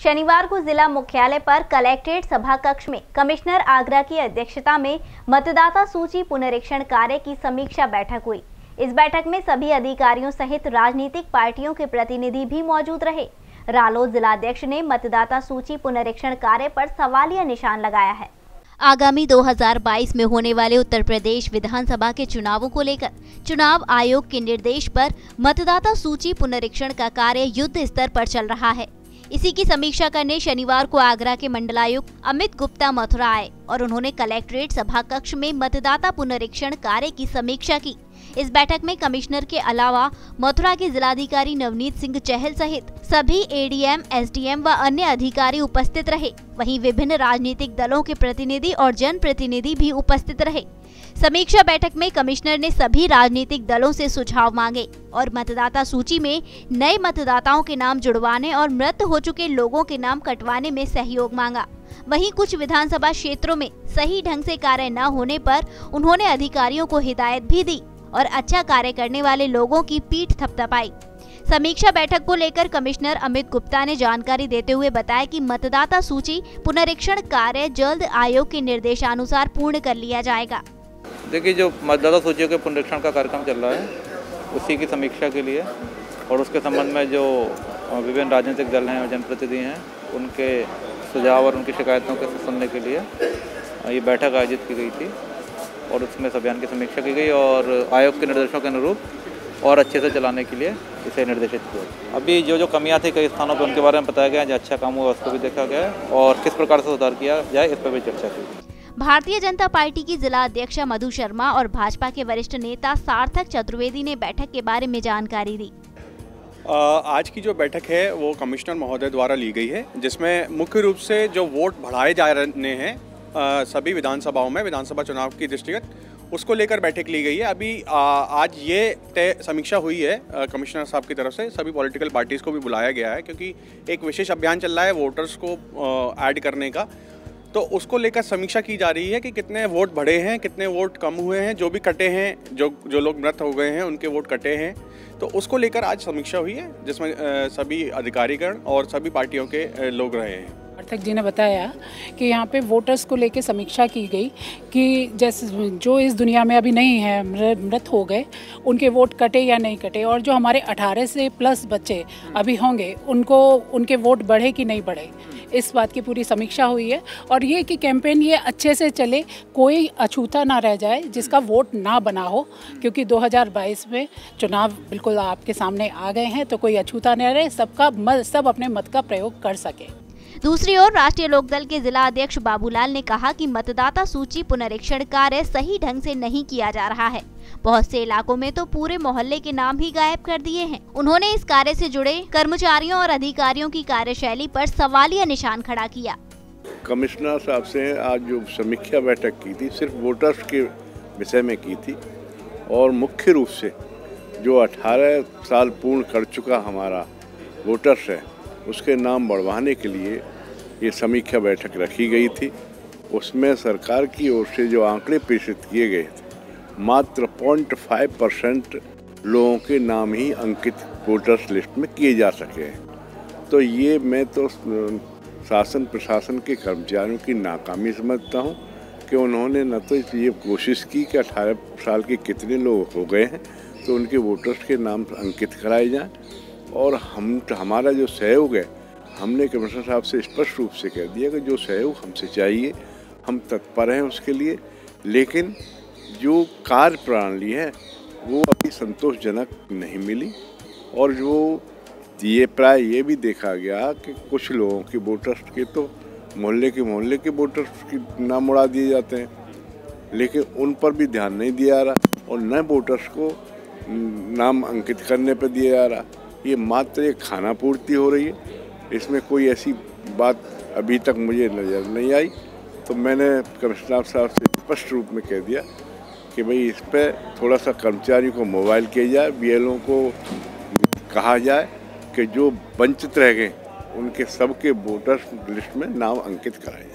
शनिवार को जिला मुख्यालय पर कलेक्ट्रेट सभा कक्ष में कमिश्नर आगरा की अध्यक्षता में मतदाता सूची पुनरीक्षण कार्य की समीक्षा बैठक हुई। इस बैठक में सभी अधिकारियों सहित राजनीतिक पार्टियों के प्रतिनिधि भी मौजूद रहे। रालोद जिलाध्यक्ष ने मतदाता सूची पुनरीक्षण कार्य पर सवालिया निशान लगाया है। आगामी 2022 में होने वाले उत्तर प्रदेश विधानसभा के चुनावों को लेकर चुनाव आयोग के निर्देश पर मतदाता सूची पुनरीक्षण का कार्य युद्ध स्तर पर चल रहा है। इसी की समीक्षा करने शनिवार को आगरा के मंडलायुक्त अमित गुप्ता मथुरा आए और उन्होंने कलेक्ट्रेट सभा कक्ष में मतदाता पुनरीक्षण कार्य की समीक्षा की। इस बैठक में कमिश्नर के अलावा मथुरा के जिलाधिकारी नवनीत सिंह चहल सहित सभी एडीएम, एसडीएम व अन्य अधिकारी उपस्थित रहे। वहीं विभिन्न राजनीतिक दलों के प्रतिनिधि और जनप्रतिनिधि भी उपस्थित रहे। समीक्षा बैठक में कमिश्नर ने सभी राजनीतिक दलों से सुझाव मांगे और मतदाता सूची में नए मतदाताओं के नाम जुड़वाने और मृत हो चुके लोगों के नाम कटवाने में सहयोग मांगा। वहीं कुछ विधानसभा क्षेत्रों में सही ढंग से कार्य न होने पर उन्होंने अधिकारियों को हिदायत भी दी और अच्छा कार्य करने वाले लोगों की पीठ थपथपाई। समीक्षा बैठक को लेकर कमिश्नर अमित गुप्ता ने जानकारी देते हुए बताया कि मतदाता सूची पुनरीक्षण कार्य जल्द आयोग के निर्देशानुसार पूर्ण कर लिया जाएगा। देखिए, जो मतदाता सूचियों के पुनरीक्षण का कार्यक्रम चल रहा है उसी की समीक्षा के लिए और उसके संबंध में जो विभिन्न राजनीतिक दल हैं और जनप्रतिनिधि हैं उनके सुझाव और उनकी शिकायतों को सुनने के लिए ये बैठक आयोजित की गई थी और उसमें इस अभियान की समीक्षा की गई और आयोग के निर्देशों के अनुरूप और अच्छे से चलाने के लिए इसे निर्देशित किया। अभी जो कमियां थी कई स्थानों पर उनके बारे में बताया गया, जो अच्छा काम हुआ उसको भी देखा गया और किस प्रकार से सुधार किया जाए इस पर भी चर्चा की। भारतीय जनता पार्टी की जिला अध्यक्ष मधु शर्मा और भाजपा के वरिष्ठ नेता सार्थक चतुर्वेदी ने बैठक के बारे में जानकारी दी। आज की जो बैठक है वो कमिश्नर महोदय द्वारा ली गई है, जिसमें मुख्य रूप से जो वोट बढ़ाए जा रहे हैं सभी विधानसभाओं में विधानसभा चुनाव की दृष्टिगत, उसको लेकर बैठक ली गई है। अभी आज ये तय समीक्षा हुई है कमिश्नर साहब की तरफ से, सभी पॉलिटिकल पार्टीज़ को भी बुलाया गया है क्योंकि एक विशेष अभियान चल रहा है वोटर्स को ऐड करने का। तो उसको लेकर समीक्षा की जा रही है कि कितने वोट बढ़े हैं, कितने वोट कम हुए हैं, जो भी कटे हैं, जो लोग मृत हो गए हैं उनके वोट कटे हैं। तो उसको लेकर आज समीक्षा हुई है जिसमें सभी अधिकारीगण और सभी पार्टियों के लोग रहे हैं। सार्थक जी ने बताया कि यहाँ पे वोटर्स को लेकर समीक्षा की गई कि जैसे जो इस दुनिया में अभी नहीं है, मृत हो गए, उनके वोट कटे या नहीं कटे, और जो हमारे 18 से प्लस बच्चे अभी होंगे उनके वोट बढ़े कि नहीं बढ़े, इस बात की पूरी समीक्षा हुई है। और ये कि कैंपेन ये अच्छे से चले, कोई अछूता ना रह जाए जिसका वोट ना बना हो, क्योंकि 2022 में चुनाव बिल्कुल आपके सामने आ गए हैं, तो कोई अछूता न रहे, सब अपने मत का प्रयोग कर सके। दूसरी ओर राष्ट्रीय लोकदल के जिला अध्यक्ष बाबूलाल ने कहा कि मतदाता सूची पुनरीक्षण कार्य सही ढंग से नहीं किया जा रहा है। बहुत से इलाकों में तो पूरे मोहल्ले के नाम ही गायब कर दिए हैं। उन्होंने इस कार्य से जुड़े कर्मचारियों और अधिकारियों की कार्यशैली पर सवालिया निशान खड़ा किया। कमिश्नर साहब से आज जो समीक्षा बैठक की थी सिर्फ वोटर्स के विषय में की थी और मुख्य रूप से जो 18 साल पूर्ण कर चुका हमारा वोटर्स है उसके नाम बढ़वाने के लिए ये समीक्षा बैठक रखी गई थी। उसमें सरकार की ओर से जो आंकड़े प्रेषित किए गए थे, मात्र 0.5% लोगों के नाम ही अंकित वोटर्स लिस्ट में किए जा सके हैं। तो ये मैं तो शासन प्रशासन के कर्मचारियों की नाकामी समझता हूँ कि उन्होंने न तो ये कोशिश की कि 18 साल के कितने लोग हो गए हैं तो उनके वोटर्स के नाम अंकित कराए जाएं, और हमारा जो सहयोग है हमने कमिश्नर साहब से स्पष्ट रूप से कह दिया कि जो सहयोग हमसे चाहिए हम तत्पर हैं उसके लिए, लेकिन जो कार्य प्रणाली है वो अभी संतोषजनक नहीं मिली। और जो ये प्राय ये भी देखा गया कि कुछ लोगों के वोटर्स के तो मोहल्ले के वोटर्स के नाम उड़ा दिए जाते हैं, लेकिन उन पर भी ध्यान नहीं दिया जा रहा और नए वोटर्स को नाम अंकित करने पर दिया जा रहा। ये मात्र एक खाना पूर्ति हो रही है, इसमें कोई ऐसी बात अभी तक मुझे नज़र नहीं आई। तो मैंने कमिश्नर साहब से स्पष्ट रूप में कह दिया कि भाई इस पर थोड़ा सा कर्मचारियों को मोबाइल किया जाए, बीएलओ को कहा जाए कि जो वंचित रह गए उनके सबके वोटर्स लिस्ट में नाम अंकित कराएं।